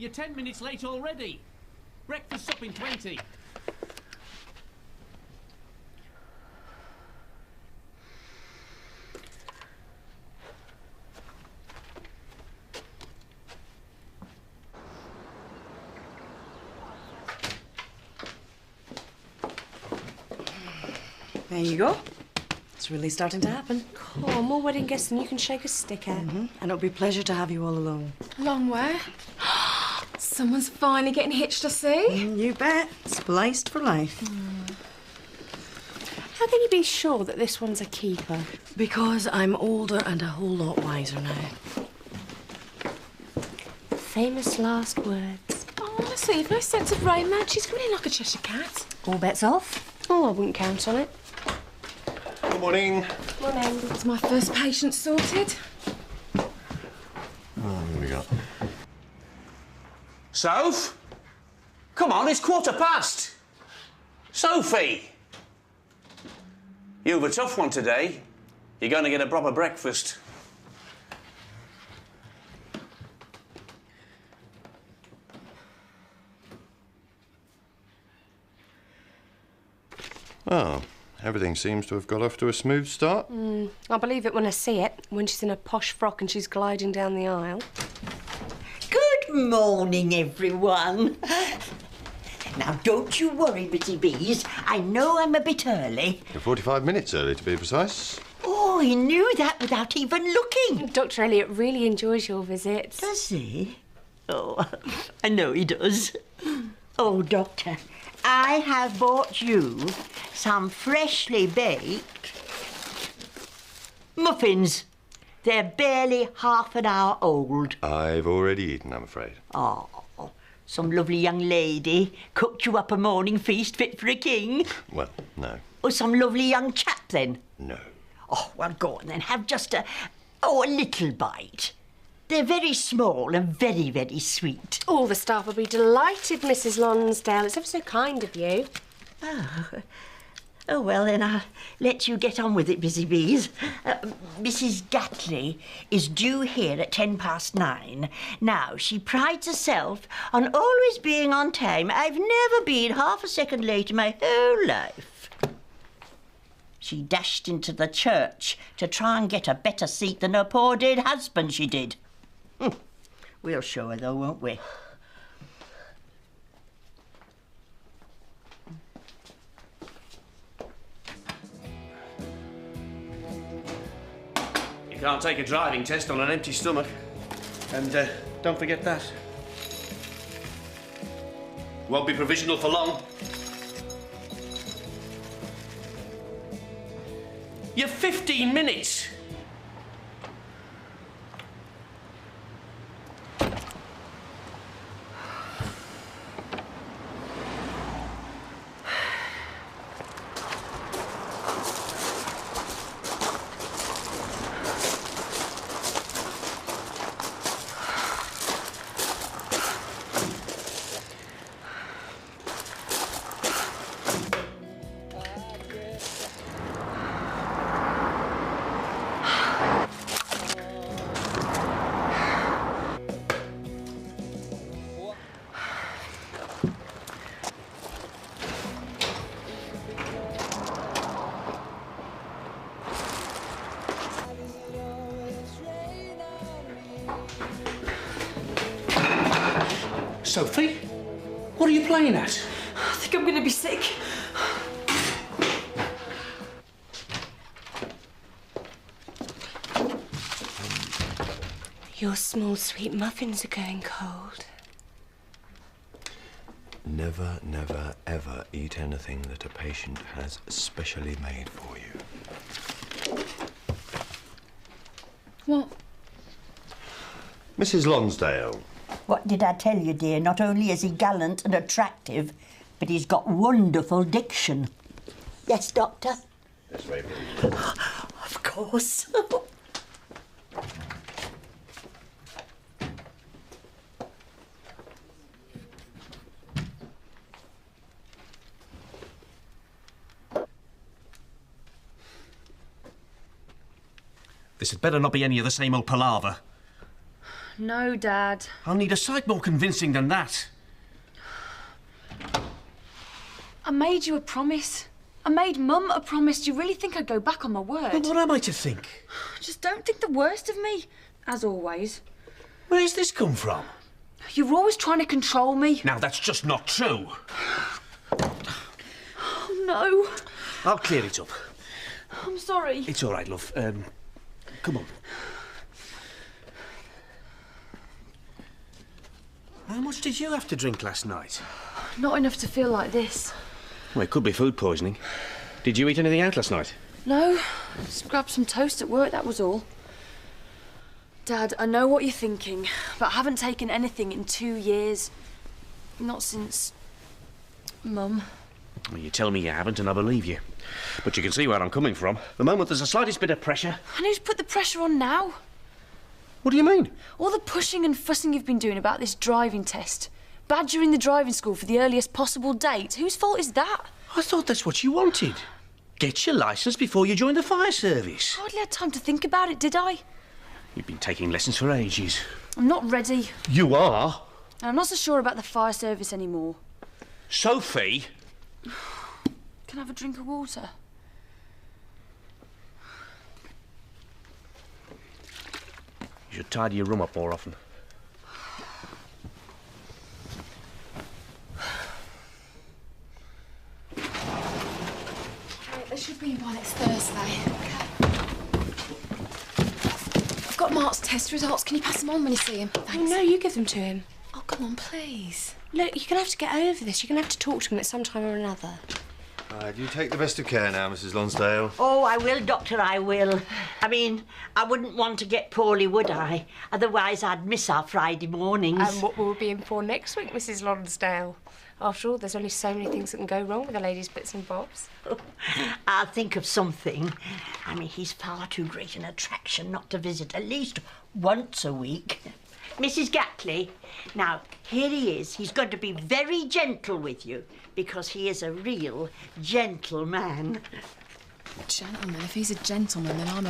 You're 10 minutes late already. Breakfast's up in 20. There you go. It's really starting to happen. Oh, more wedding guests than you can shake a stick at. And it'll be a pleasure to have you all along. Long way. Someone's finally getting hitched, I see. You bet. Spliced for life. How can you be sure that this one's a keeper? Because I'm older and a whole lot wiser now. Famous last words. Oh, honestly, you've no sense of romance. She's coming in like a Cheshire cat. All bets off? Oh, I wouldn't count on it. Good morning. Morning. It's my first patient sorted. Oh, what we got? Soph? Come on, it's 1:15. Sophie! You've a tough one today. You're going to get a proper breakfast. Oh, everything seems to have got off to a smooth start. I'll believe it when I see it, when she's in a posh frock and she's gliding down the aisle. Good morning, everyone. Now, don't you worry, Bitty Bees. I know I'm a bit early. You're 45 minutes early, to be precise. Oh, he knew that without even looking. Dr. Elliot really enjoys your visits. Does he? Oh, I know he does. Oh, Doctor, I have bought you some freshly baked muffins. They're barely half an hour old. I've already eaten, I'm afraid. Oh, some lovely young lady cooked you up a morning feast fit for a king. Well, no. Or some lovely young chap, then. No. Oh, well, go on, then. Have just a little bite. They're very small and very, very sweet. All the staff will be delighted, Mrs. Lonsdale. It's ever so kind of you. Oh, well, then I'll let you get on with it, Busy Bees. Mrs. Gatley is due here at 9:10. Now, she prides herself on always being on time. I've never been half a second late in my whole life. She dashed into the church to try and get a better seat than her poor dead husband, she did. We'll show her, though, won't we? You can't take a driving test on an empty stomach. And don't forget that. Won't be provisional for long. You're 15 minutes. Sophie, what are you playing at? I think I'm going to be sick. Your small sweet muffins are going cold. Never, never, ever eat anything that a patient has specially made for you. What? Mrs. Lonsdale. What did I tell you, dear? Not only is he gallant and attractive, but he's got wonderful diction. Yes, Doctor? This way, please. Of course. This had better not be any of the same old palaver. No, Dad. I'll need a sight more convincing than that. I made you a promise. I made Mum a promise. Do you really think I'd go back on my word? But what am I to think? Just don't think the worst of me, as always. Where's this come from? You're always trying to control me. Now, that's just not true. Oh, no. I'll clear it up. I'm sorry. It's all right, love. Come on. How much did you have to drink last night? Not enough to feel like this. Well, it could be food poisoning. Did you eat anything out last night? No, just grabbed some toast at work, that was all. Dad, I know what you're thinking, but I haven't taken anything in 2 years. Not since... Mum. Well, you tell me you haven't, and I believe you. But you can see where I'm coming from. The moment there's the slightest bit of pressure... And who's put the pressure on now? What do you mean? All the pushing and fussing you've been doing about this driving test. Badgering the driving school for the earliest possible date. Whose fault is that? I thought that's what you wanted. Get your licence before you join the fire service. Hardly had time to think about it, did I? You've been taking lessons for ages. I'm not ready. You are? And I'm not so sure about the fire service anymore. Sophie? Can I have a drink of water? You should tidy your room up more often. They should be in by next Thursday. I've got Mark's test results. Can you pass them on when you see him? Thanks. Oh, no, you give them to him. Oh, come on, please. Look, you're going to have to get over this. You're going to have to talk to him at some time or another. Do you take the best of care now, Mrs. Lonsdale? Oh, I will, Doctor, I will. I mean, I wouldn't want to get poorly, would I? Otherwise, I'd miss our Friday mornings. And what will we be in for next week, Mrs. Lonsdale? After all, there's only so many things that can go wrong with a lady's bits and bobs. I'll think of something. I mean, he's far too great an attraction not to visit at least once a week. Mrs. Gatley, now, here he is. He's going to be very gentle with you because he is a real gentleman. Gentleman? If he's a gentleman, then I'm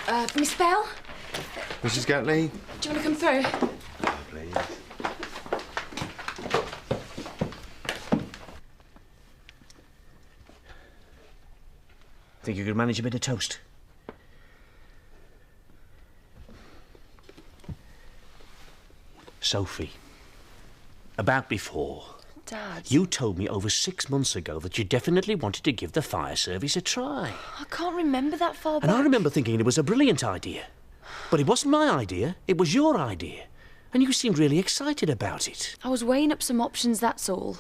a... Miss Bell? Mrs. Gatley? Do you want to come through? Please. Think you could manage a bit of toast? Sophie, about before. Dad. You told me over 6 months ago that you definitely wanted to give the fire service a try. I can't remember that far back. And I remember thinking it was a brilliant idea. But it wasn't my idea, it was your idea. And you seemed really excited about it. I was weighing up some options, that's all.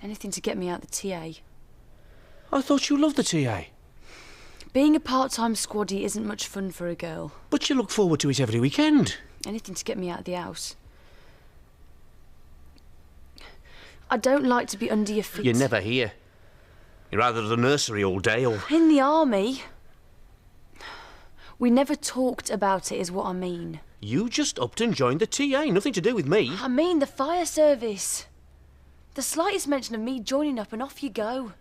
Anything to get me out the TA. I thought you loved the TA. Being a part-time squaddie isn't much fun for a girl. But you look forward to it every weekend. Anything to get me out of the house. I don't like to be under your feet. You're never here. You're either at the nursery all day or... In the army. We never talked about it, is what I mean. You just upped and joined the TA, nothing to do with me. I mean the fire service. The slightest mention of me joining up and off you go.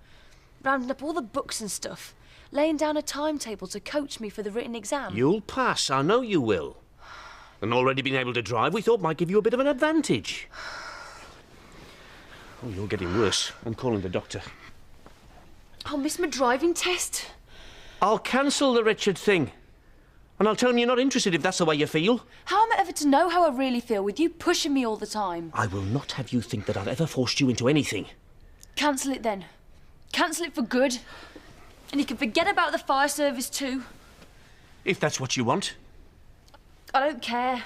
Rounding up all the books and stuff. Laying down a timetable to coach me for the written exam. You'll pass, I know you will. And already being able to drive, we thought might give you a bit of an advantage. Oh, you're getting worse. I'm calling the doctor. I'll miss my driving test. I'll cancel the wretched thing. And I'll tell him you're not interested if that's the way you feel. How am I ever to know how I really feel with you pushing me all the time? I will not have you think that I've ever forced you into anything. Cancel it then. Cancel it for good. And you can forget about the fire service too. If that's what you want. I don't care.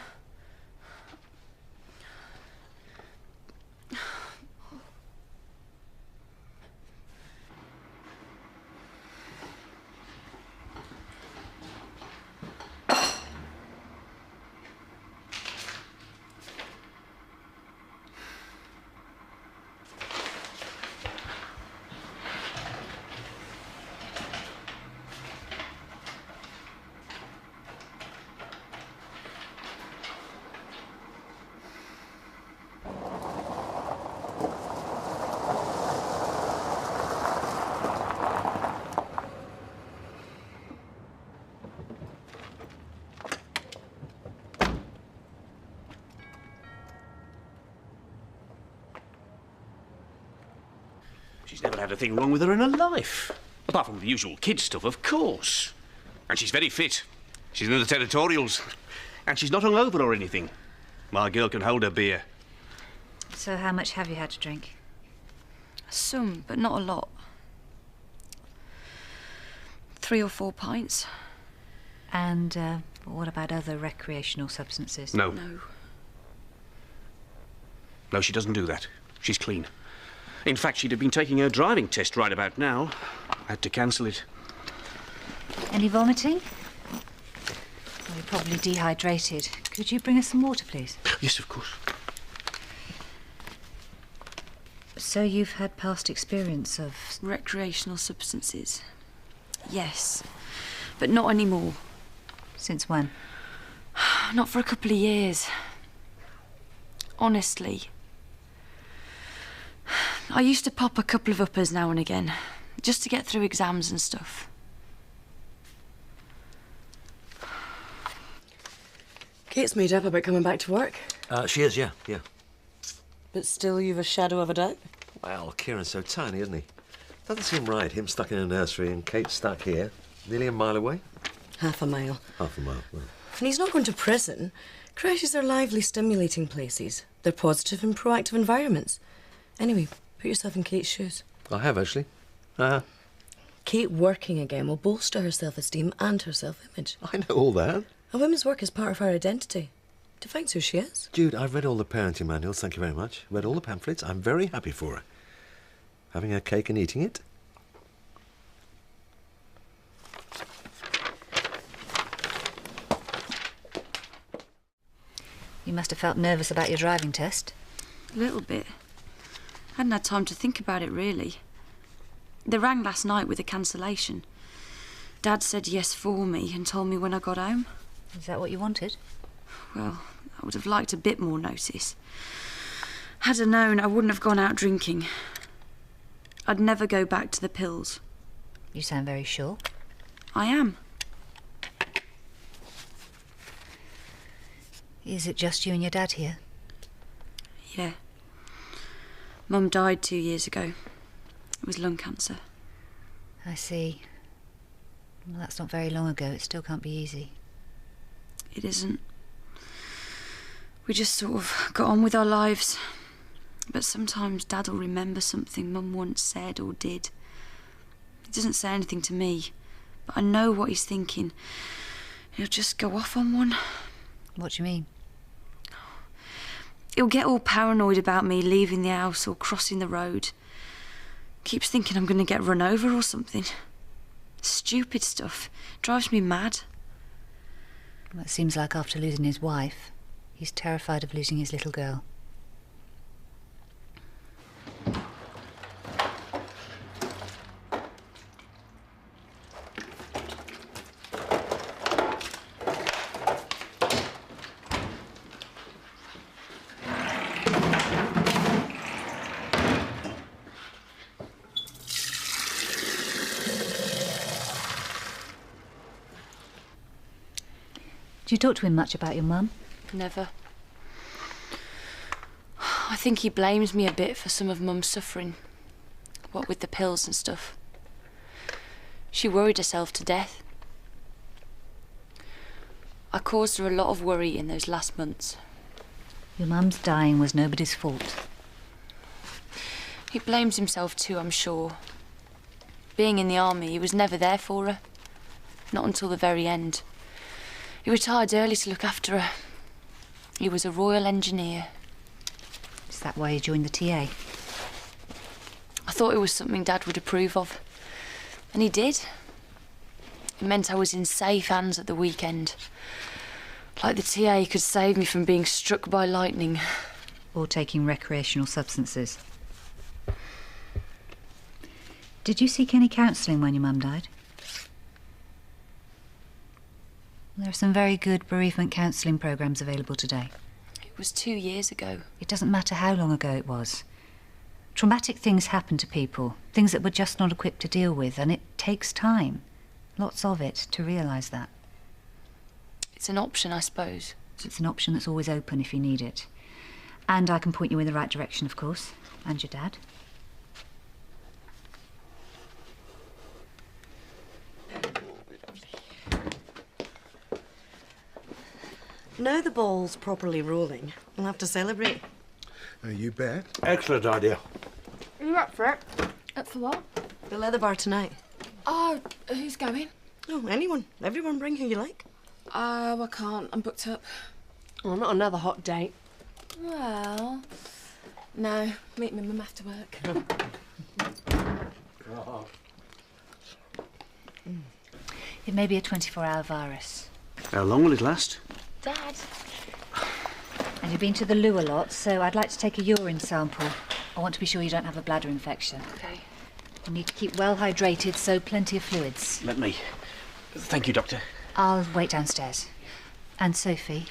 She's never had a thing wrong with her in her life. Apart from the usual kid stuff, of course. And she's very fit. She's in the territorials. And she's not hungover or anything. My girl can hold her beer. So how much have you had to drink? Some, but not a lot. 3 or 4 pints. And what about other recreational substances? No. No. No, she doesn't do that. She's clean. In fact, she'd have been taking her driving test right about now. I had to cancel it. Any vomiting? Well, you're probably dehydrated. Could you bring us some water, please? Yes, of course. So you've had past experience of... Recreational substances. Yes. But not anymore. Since when? Not for a couple of years. Honestly. I used to pop a couple of uppers now and again, just to get through exams and stuff. Kate's made up about coming back to work. She is, yeah. But still you've a shadow of a doubt? Well, Kieran's so tiny, isn't he? Doesn't seem right, him stuck in a nursery and Kate stuck here, nearly a mile away. Half a mile. Half a mile, well. And he's not going to prison. Creches are lively, stimulating places. They're positive and proactive environments. Anyway, put yourself in Kate's shoes. I have, actually. Kate working again will bolster her self-esteem and her self-image. I know all that. A woman's work is part of her identity. Defines who she is. Jude, I've read all the parenting manuals, thank you very much. Read all the pamphlets. I'm very happy for her. Having her cake and eating it. You must have felt nervous about your driving test. A little bit. Hadn't had time to think about it, really. They rang last night with a cancellation. Dad said yes for me and told me when I got home. Is that what you wanted? Well, I would have liked a bit more notice. Had I known, I wouldn't have gone out drinking. I'd never go back to the pills. You sound very sure. I am. Is it just you and your dad here? Yeah. Mum died 2 years ago. It was lung cancer. I see. Well, that's not very long ago. It still can't be easy. It isn't. We just sort of got on with our lives. But sometimes Dad'll remember something Mum once said or did. He doesn't say anything to me, but I know what he's thinking. He'll just go off on one. What do you mean? He'll get all paranoid about me leaving the house or crossing the road. Keeps thinking I'm going to get run over or something. Stupid stuff. Drives me mad. Well, it seems like after losing his wife, he's terrified of losing his little girl. Do you talk to him much about your mum? Never. I think he blames me a bit for some of Mum's suffering. What with the pills and stuff. She worried herself to death. I caused her a lot of worry in those last months. Your mum's dying was nobody's fault. He blames himself too, I'm sure. Being in the army, he was never there for her. Not until the very end. He retired early to look after her. He was a Royal Engineer. Is that why you joined the TA? I thought it was something Dad would approve of. And he did. It meant I was in safe hands at the weekend. Like the TA could save me from being struck by lightning. Or taking recreational substances. Did you seek any counselling when your mum died? There are some very good bereavement counselling programmes available today. It was 2 years ago. It doesn't matter how long ago it was. Traumatic things happen to people, things that we're just not equipped to deal with, and it takes time, lots of it, to realise that. It's an option, I suppose. It's an option that's always open if you need it. And I can point you in the right direction, of course, and your dad. Now the ball's properly rolling, we'll have to celebrate. You bet. Excellent idea. Are you up for it? Up for what? The leather bar tonight. Oh, who's going? Oh, anyone. Everyone bring who you like. Oh, I can't. I'm booked up. Oh, not another hot date. Well, no. Meet me mum after work. It may be a 24-hour virus. How long will it last? Dad. And you've been to the loo a lot, so I'd like to take a urine sample. I want to be sure you don't have a bladder infection. Okay. You need to keep well hydrated, so plenty of fluids. Let me. Thank you, Doctor. I'll wait downstairs. And Sophie,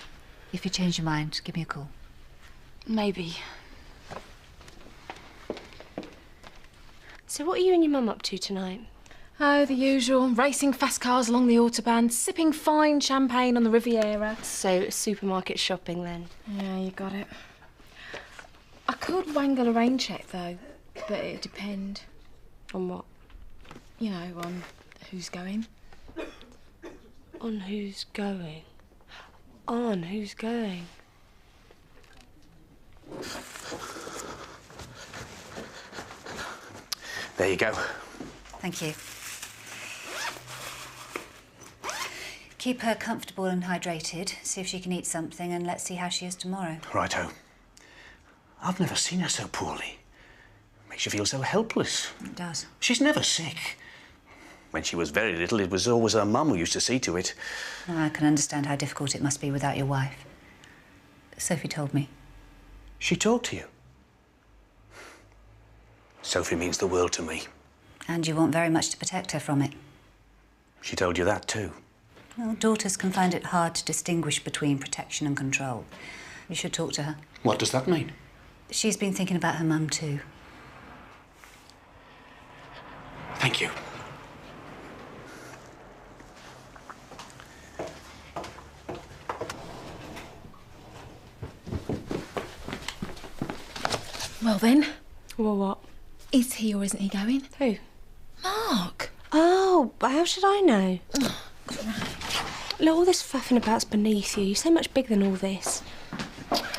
if you change your mind, give me a call. Maybe. So what are you and your mum up to tonight? Oh, the usual. Racing fast cars along the Autobahn, sipping fine champagne on the Riviera. So, supermarket shopping then? Yeah, you got it. I could wangle a rain check, though, but it'd depend. On what? You know, on who's going. On who's going? On who's going? There you go. Thank you. Keep her comfortable and hydrated, see if she can eat something, and let's see how she is tomorrow. Righto. I've never seen her so poorly. Makes you feel so helpless. It does. She's never sick. When she was very little, it was always her mum who used to see to it. I can understand how difficult it must be without your wife. Sophie told me. She talked to you? Sophie means the world to me. And you want very much to protect her from it. She told you that too? Well, daughters can find it hard to distinguish between protection and control. You should talk to her. What does that mean? She's been thinking about her mum too. Thank you. Well then, Well, what? is he or isn't he going? Who? Mark. Oh, but how should I know? Look, all this faffing about's beneath you. You're so much bigger than all this.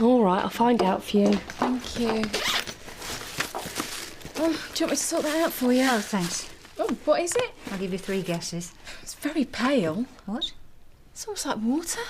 All right, I'll find out for you. Thank you. Do you want me to sort that out for you? Oh, thanks. Oh, what is it? I'll give you 3 guesses. It's very pale. What? It's almost like water.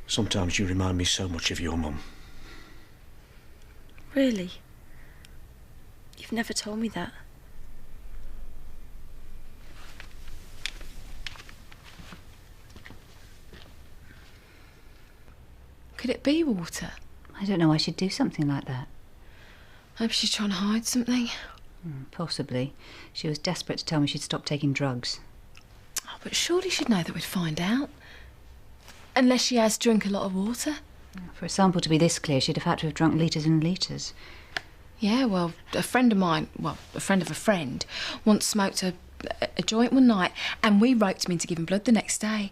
Sometimes you remind me so much of your mum. Really? You've never told me that. Could it be water? I don't know why she'd do something like that. Maybe she's trying to hide something. Possibly. She was desperate to tell me she'd stopped taking drugs. Oh, but surely she'd know that we'd find out. Unless she has drunk a lot of water. For a sample to be this clear, she'd have had to have drunk litres and litres. Yeah, well, a friend of mine, a friend of a friend, once smoked a joint one night, and we roped him into giving blood the next day.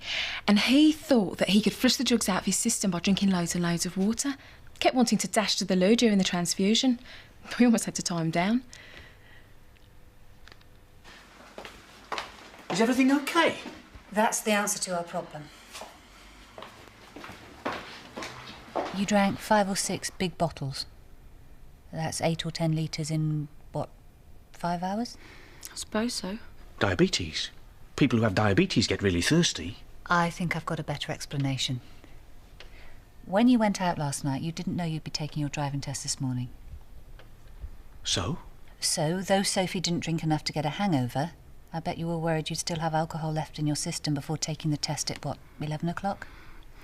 And he thought that he could flush the drugs out of his system by drinking loads and loads of water. Kept wanting to dash to the loo during the transfusion. We almost had to tie him down. Is everything okay? That's the answer to our problem. You drank 5 or 6 big bottles. That's 8 or 10 litres in, what, 5 hours? I suppose so. Diabetes. People who have diabetes get really thirsty. I think I've got a better explanation. When you went out last night, you didn't know you'd be taking your driving test this morning. So? So, though Sophie didn't drink enough to get a hangover, I bet you were worried you'd still have alcohol left in your system before taking the test at, what, 11 o'clock?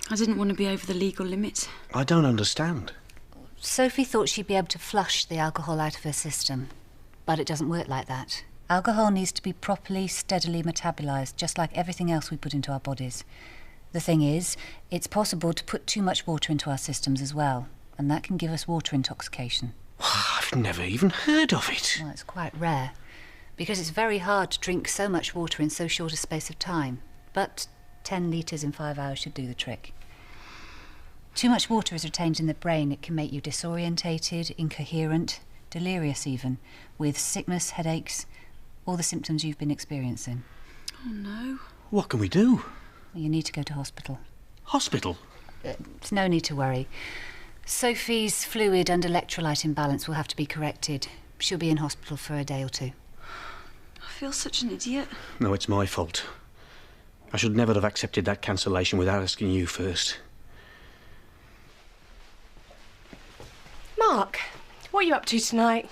I didn't want to be over the legal limit. I don't understand. Sophie thought she'd be able to flush the alcohol out of her system, but it doesn't work like that. Alcohol needs to be properly, steadily metabolised, just like everything else we put into our bodies. The thing is, it's possible to put too much water into our systems as well, and that can give us water intoxication. I've never even heard of it. Well, it's quite rare, because it's very hard to drink so much water in so short a space of time. But 10 litres in 5 hours should do the trick. Too much water is retained in the brain. It can make you disorientated, incoherent, delirious even, with sickness, headaches, all the symptoms you've been experiencing. Oh, no. What can we do? Well, you need to go to hospital. Hospital? There's no need to worry. Sophie's fluid and electrolyte imbalance will have to be corrected. She'll be in hospital for a day or two. I feel such an idiot. No, it's my fault. I should never have accepted that cancellation without asking you first. Mark, what are you up to tonight?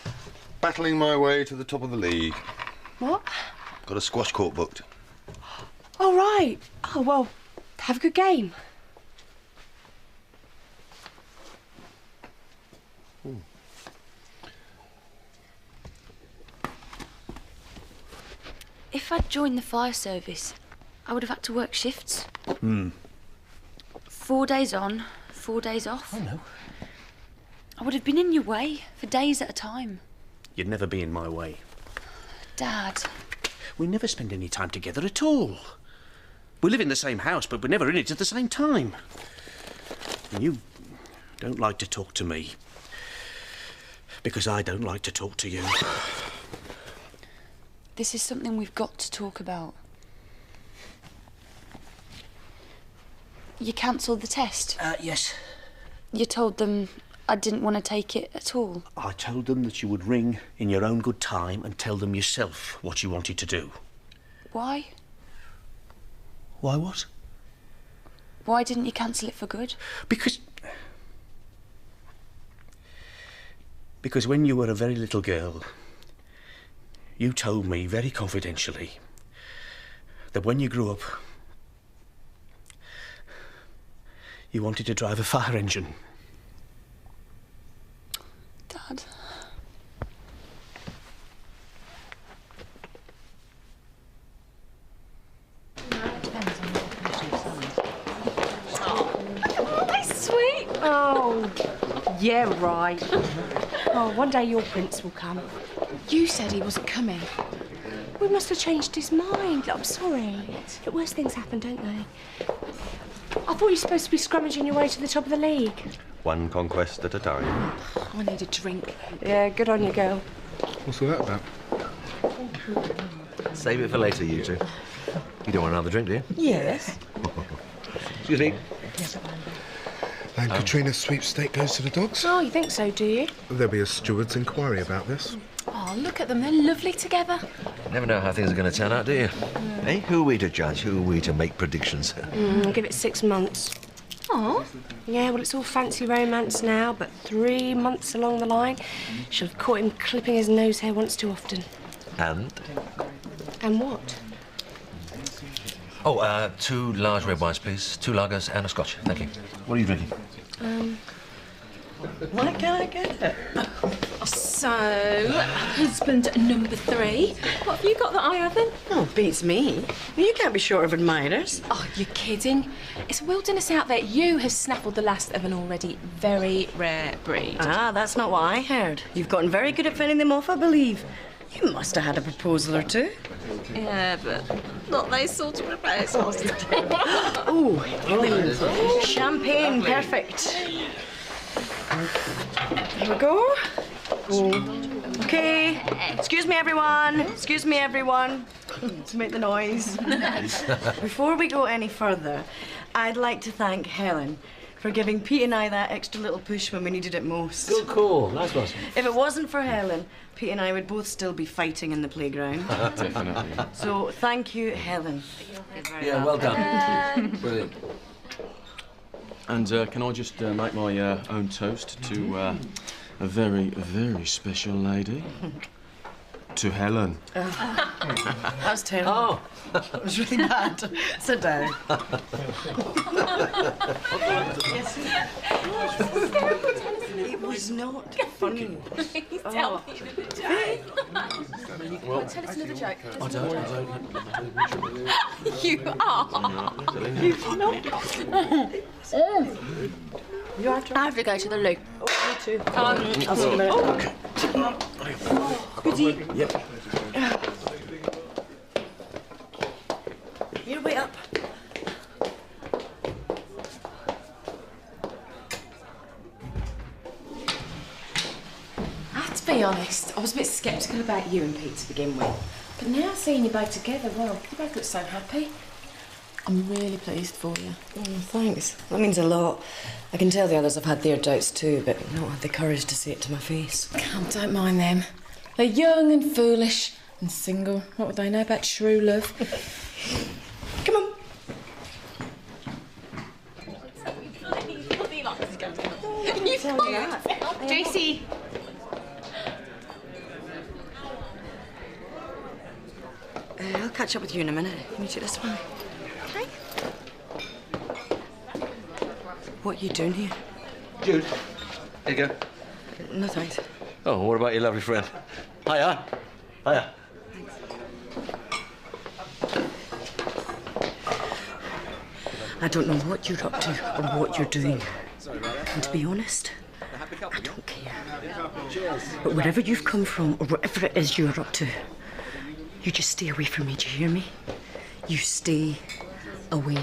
Battling my way to the top of the league. What? Got a squash court booked. Oh, right. Oh, well, have a good game. If I'd joined the fire service, I would have had to work shifts. 4 days on, 4 days off. Oh, no. I would have been in your way for days at a time. You'd never be in my way. Dad. We never spend any time together at all. We live in the same house, but we're never in it at the same time. And you don't like to talk to me. Because I don't like to talk to you. This is something we've got to talk about. You cancelled the test? Yes. You told them I didn't want to take it at all? I told them that you would ring in your own good time and tell them yourself what you wanted to do. Why? Why what? Why didn't you cancel it for good? Because when you were a very little girl, you told me very confidentially that when you grew up, you wanted to drive a fire engine. Dad. Sweet. Oh, yeah, right. Oh, one day your prince will come. You said he wasn't coming. We must have changed his mind. I'm sorry. Look, worse things happen, don't they? I thought you were supposed to be scrummaging your way to the top of the league. One conquest at a time. I need a drink. Yeah, good on you, girl. What's all that about? Save it for later, you two. You don't want another drink, do you? Yes. Excuse me. And Katrina's sweepstake goes to the dogs? Oh, you think so, do you? There'll be a steward's inquiry about this. Oh, look at them. They're lovely together. Never know how things are going to turn out, do you? Hey, who are we to judge? Who are we to make predictions? I'll give it 6 months. Oh. Yeah, well, it's all fancy romance now, but 3 months along the line, she'll have caught him clipping his nose hair once too often. And? And what? Oh, 2 large red wines, please. 2 lagers and a scotch. Thank you. What are you drinking? Why can't I get it? So, husband number 3. What have you got that I haven't? Oh, beats me. You can't be short of admirers. Oh, you're kidding. It's a wilderness out there. You have snaffled the last of an already very rare breed. Ah, that's not what I heard. You've gotten very good at fending them off, I believe. You must have had a proposal or two. Yeah, but not those sort of proposals. Oh, champagne, perfect. Here we go. Okay. Excuse me, everyone. Excuse me, everyone. To make the noise. Before we go any further, I'd like to thank Helen for giving Pete and I that extra little push when we needed it most. Good call. Nice one. If it wasn't for Helen, Pete and I would both still be fighting in the playground. Definitely. So thank you, Helen. Yeah, well done. Brilliant. And can I just make my own toast to a very, very special lady? To Helen. That was terrible. Oh. That was really bad. Sit down. It was not funny. Please tell me another joke. Well, Tell us another joke. I don't. You are. You have to I have to go to the loo. too. I'll see you in a minute. Goody. Yep. Here, wait up. I have to be honest, I was a bit sceptical about you and Pete to begin with. But now seeing you both together, well, you both look so happy. I'm really pleased for you. Thanks. That means a lot. I can tell the others have had their doubts too, but not had the courage to say it to my face. Come, don't mind them. They're young and foolish and single. What would they know about true love? Come on. JC. I'll catch up with you in a minute. Can you take this one? Okay. What are you doing here? Jude, here you go. No, thanks. Oh, what about your lovely friend? Hiya. Hiya. I don't know what you're up to or what you're doing. And to be honest, I don't care. But wherever you've come from or whatever it is you're up to, you just stay away from me, do you hear me? You stay away.